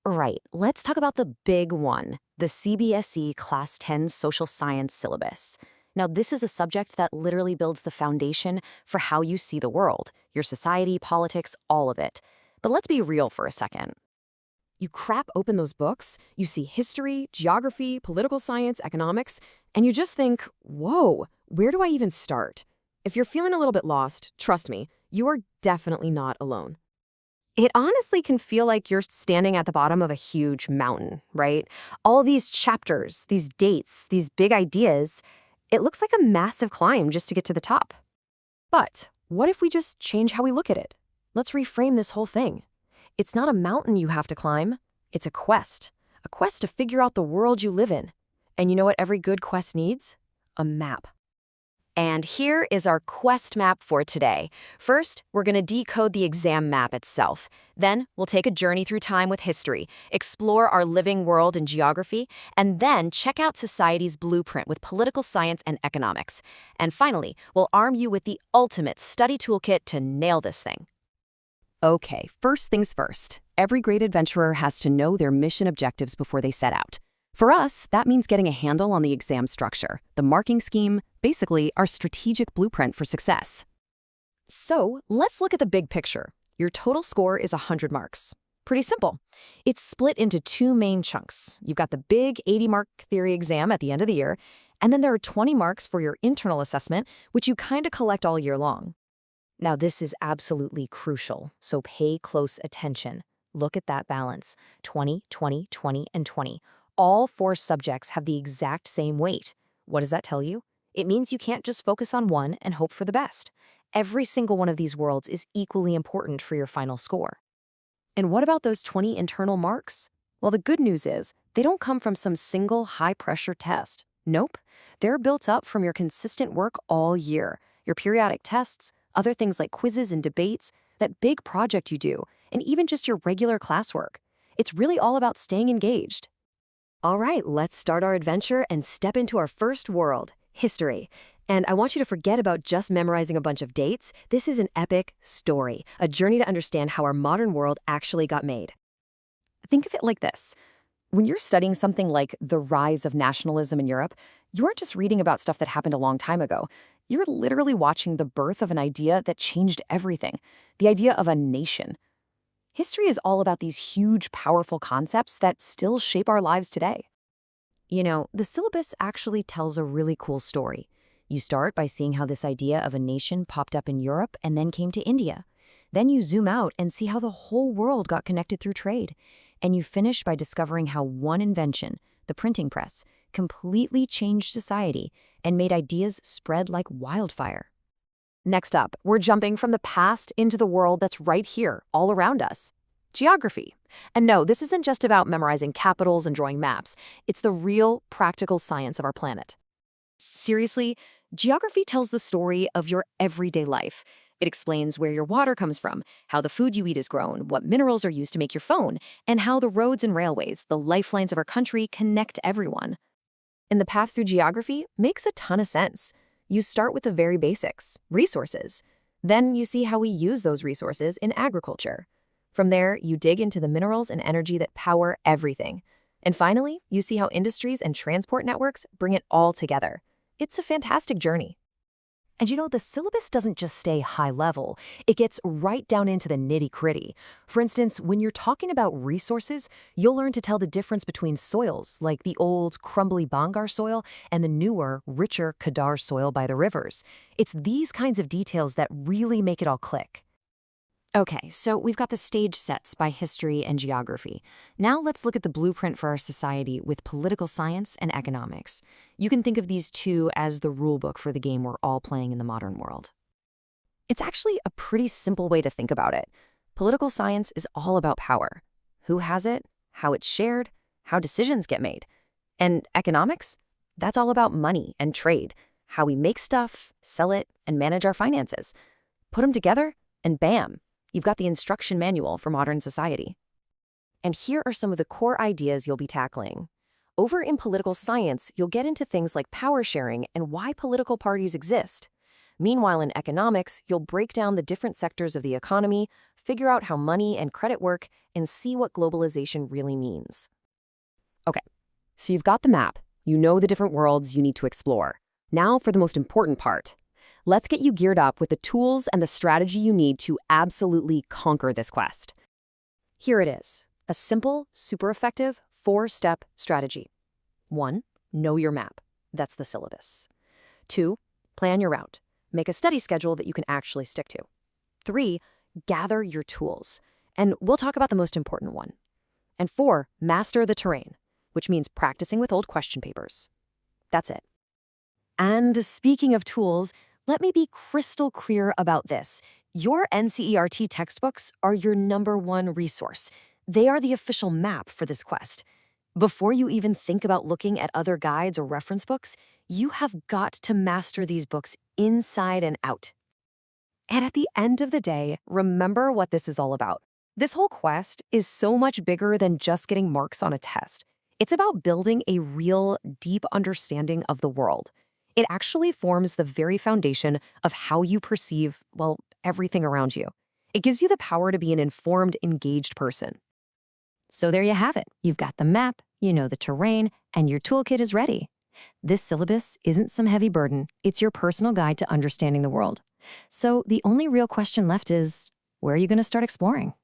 Right, let's talk about the big one, the CBSE Class 10 Social Science syllabus. Now, this is a subject that literally builds the foundation for how you see the world, your society, politics, all of it. But let's be real for a second. You crap open those books, you see history, geography, political science, economics, and you just think, whoa, where do I even start? If you're feeling a little bit lost, trust me, you are definitely not alone. It honestly can feel like you're standing at the bottom of a huge mountain, right? All these chapters, these dates, these big ideas, it looks like a massive climb just to get to the top. But what if we just change how we look at it? Let's reframe this whole thing. It's not a mountain you have to climb, it's a quest to figure out the world you live in. And you know what every good quest needs? A map. And here is our quest map for today. First, we're going to decode the exam map itself. Then, we'll take a journey through time with history, explore our living world in geography, and then check out society's blueprint with political science and economics. And finally, we'll arm you with the ultimate study toolkit to nail this thing. Okay, first things first. Every great adventurer has to know their mission objectives before they set out. For us, that means getting a handle on the exam structure, the marking scheme, basically our strategic blueprint for success. So, let's look at the big picture. Your total score is 100 marks. Pretty simple. It's split into two main chunks. You've got the big 80-mark theory exam at the end of the year, and then there are 20 marks for your internal assessment, which you kind of collect all year long. Now, this is absolutely crucial, so pay close attention. Look at that balance, 20, 20, 20, and 20. All four subjects have the exact same weight. What does that tell you? It means you can't just focus on one and hope for the best. Every single one of these worlds is equally important for your final score. And what about those 20 internal marks? Well, the good news is they don't come from some single high-pressure test. Nope. They're built up from your consistent work all year, your periodic tests, other things like quizzes and debates, that big project you do, and even just your regular classwork. It's really all about staying engaged. All right, let's start our adventure and step into our first world, history. And I want you to forget about just memorizing a bunch of dates. This is an epic story, a journey to understand how our modern world actually got made. Think of it like this. When you're studying something like the rise of nationalism in Europe, you aren't just reading about stuff that happened a long time ago. You're literally watching the birth of an idea that changed everything, the idea of a nation. History is all about these huge, powerful concepts that still shape our lives today. You know, the syllabus actually tells a really cool story. You start by seeing how this idea of a nation popped up in Europe and then came to India. Then you zoom out and see how the whole world got connected through trade. And you finish by discovering how one invention, the printing press, completely changed society and made ideas spread like wildfire. Next up, we're jumping from the past into the world that's right here, all around us. Geography. And no, this isn't just about memorizing capitals and drawing maps. It's the real, practical science of our planet. Seriously, geography tells the story of your everyday life. It explains where your water comes from, how the food you eat is grown, what minerals are used to make your phone, and how the roads and railways, the lifelines of our country, connect everyone. And the path through geography makes a ton of sense. You start with the very basics, resources. Then you see how we use those resources in agriculture. From there, you dig into the minerals and energy that power everything. And finally, you see how industries and transport networks bring it all together. It's a fantastic journey. And you know, the syllabus doesn't just stay high level, it gets right down into the nitty-gritty. For instance, when you're talking about resources, you'll learn to tell the difference between soils, like the old, crumbly Bangar soil, and the newer, richer Kadar soil by the rivers. It's these kinds of details that really make it all click. Okay, so we've got the stage sets by history and geography. Now let's look at the blueprint for our society with political science and economics. You can think of these two as the rulebook for the game we're all playing in the modern world. It's actually a pretty simple way to think about it. Political science is all about power. Who has it, how it's shared, how decisions get made. And economics? That's all about money and trade, how we make stuff, sell it, and manage our finances. Put them together, and bam! You've got the instruction manual for modern society. And here are some of the core ideas you'll be tackling. Over in political science, you'll get into things like power sharing and why political parties exist. Meanwhile, in economics, you'll break down the different sectors of the economy, figure out how money and credit work, and see what globalization really means. Okay, so you've got the map. You know the different worlds you need to explore. Now for the most important part. Let's get you geared up with the tools and the strategy you need to absolutely conquer this quest. Here it is, a simple, super effective, 4-step strategy. 1. Know your map. That's the syllabus. 2. Plan your route. Make a study schedule that you can actually stick to. 3. Gather your tools. And we'll talk about the most important one. And 4. Master the terrain, which means practicing with old question papers. That's it. And speaking of tools, let me be crystal clear about this. Your NCERT textbooks are your #1 resource. They are the official map for this quest. Before you even think about looking at other guides or reference books, you have got to master these books inside and out. And at the end of the day, remember what this is all about. This whole quest is so much bigger than just getting marks on a test. It's about building a real, deep understanding of the world. It actually forms the very foundation of how you perceive, well, everything around you. It gives you the power to be an informed, engaged person. So there you have it. You've got the map, you know the terrain, and your toolkit is ready. This syllabus isn't some heavy burden. It's your personal guide to understanding the world. So the only real question left is, where are you going to start exploring?